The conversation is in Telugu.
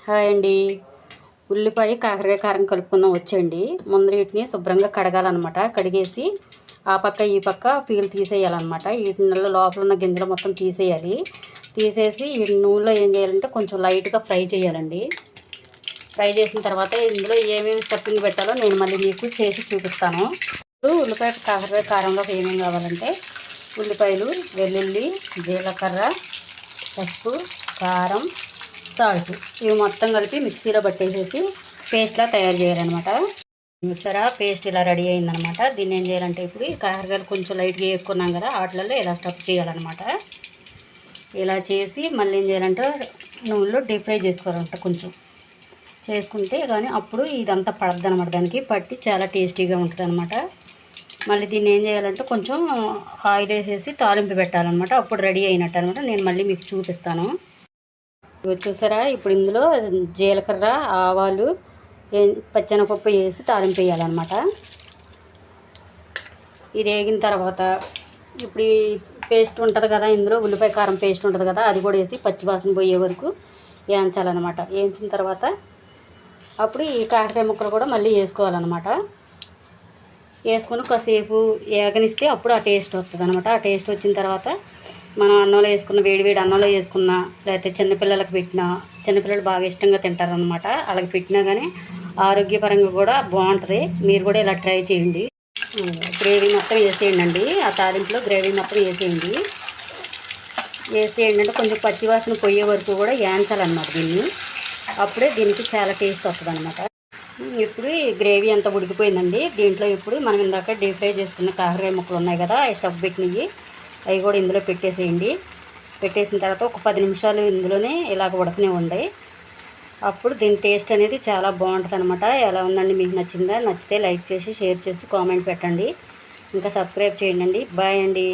హాయ్ అండి. ఉల్లిపాయ కాకరకాయ కారం కలుపుకుందాం వచ్చండి. ముందర వీటిని శుభ్రంగా కడగాలన్నమాట. కడిగేసి ఆ పక్క ఈ పక్క పీలు తీసేయాలన్నమాట. వీటిలో లోపల ఉన్న గింజలు మొత్తం తీసేయాలి. తీసేసి ఈ నూనెలో ఏం చేయాలంటే కొంచెం లైట్గా ఫ్రై చేయాలండి. ఫ్రై చేసిన తర్వాత ఇందులో ఏమేమి స్టఫింగ్ పెట్టాలో నేను మళ్ళీ మీకు చేసి చూపిస్తాను. ఇప్పుడు ఉల్లిపాయ కాకరకాయ కారంలోకి ఏమేమి కావాలంటే ఉల్లిపాయలు, వెల్లుల్లి, జీలకర్ర, పసుపు, కారం, సాల్ట్ ఇవి మొత్తం కలిపి మిక్సీలో పట్టేసేసి పేస్ట్లా తయారు చేయాలన్నమాట. చూసారా, పేస్ట్ ఇలా రెడీ అయిందనమాట. దీన్ని ఏం చేయాలంటే ఇప్పుడు ఈ కాకరకాయలు కొంచెం లైట్గా వేసుకున్నాం కదా, వాటిలలో ఇలా స్టఫ్ చేయాలన్నమాట. ఇలా చేసి మళ్ళీ ఏం చేయాలంటే నూనెలో డీప్ ఫ్రై చేసుకోవాలంట. కొంచెం చేసుకుంటే కానీ అప్పుడు ఇదంతా పడద్దు అనమాట. దానికి పట్టి చాలా టేస్టీగా ఉంటుంది అనమాట. మళ్ళీ దీన్ని ఏం చేయాలంటే కొంచెం ఆయిల్ వేసేసి తాలింపు పెట్టాలన్నమాట. అప్పుడు రెడీ అయినట్టు అనమాట. నేను మళ్ళీ మీకు చూపిస్తాను. చూసారా, ఇప్పుడు ఇందులో జీలకర్ర, ఆవాలు, పచ్చెనపప్పు వేసి తాలింపు వేయాలన్నమాట. ఇది వేగిన తర్వాత ఇప్పుడు ఈ పేస్ట్ ఉంటుంది కదా, ఇందులో ఉల్లిపాయ కారం పేస్ట్ ఉంటుంది కదా, అది కూడా వేసి పచ్చివాసన పోయే వరకు వేయించాలన్నమాట. వేయించిన తర్వాత అప్పుడు ఈ కాకరకాయ ముక్కలు కూడా మళ్ళీ వేసుకోవాలన్నమాట. వేసుకొని కాసేపు వేగనిస్తే అప్పుడు ఆ టేస్ట్ వస్తుంది అనమాట. ఆ టేస్ట్ వచ్చిన తర్వాత మనం అన్నంలో వేసుకున్న వేడి అన్నంలో వేసుకున్న, లేకపోతే చిన్నపిల్లలకు పెట్టినా, చిన్నపిల్లలు బాగా ఇష్టంగా తింటారనమాట. వాళ్ళకి పెట్టినా కానీ ఆరోగ్యపరంగా కూడా బాగుంటుంది. మీరు కూడా ఇలా ట్రై చేయండి. గ్రేవీ మొత్తం వేసేయండి. ఆ తాలింపులో గ్రేవీ మొత్తం వేసేయండి. అంటే కొంచెం పచ్చివాసన పోయే వరకు కూడా వేయించాలన్నమాట దీన్ని. అప్పుడే దీనికి చాలా టేస్ట్ వస్తుంది అనమాట. ఇప్పుడు ఈ గ్రేవీ అంతా ఉడికిపోయిందండి. దీంట్లో ఇప్పుడు మనం ఇందాక డీప్ ఫ్రై చేసుకున్న కాకరకాయ ముక్కలు ఉన్నాయి కదా, అవి స్టఫ్ పెట్టినవి అవి కూడా ఇందులో పెట్టేసేయండి. పెట్టేసిన తర్వాత ఒక 10 నిమిషాలు ఇందులోనే ఇలాగ ఉడకనివ్వండి. అప్పుడు దీని టేస్ట్ అనేది చాలా బాగుంటుంది అనమాట. ఎలా ఉందండి, మీకు నచ్చిందా? నచ్చితే లైక్ చేసి, షేర్ చేసి, కామెంట్ పెట్టండి. ఇంకా సబ్స్క్రైబ్ చేయండి. బాయ్ అండి.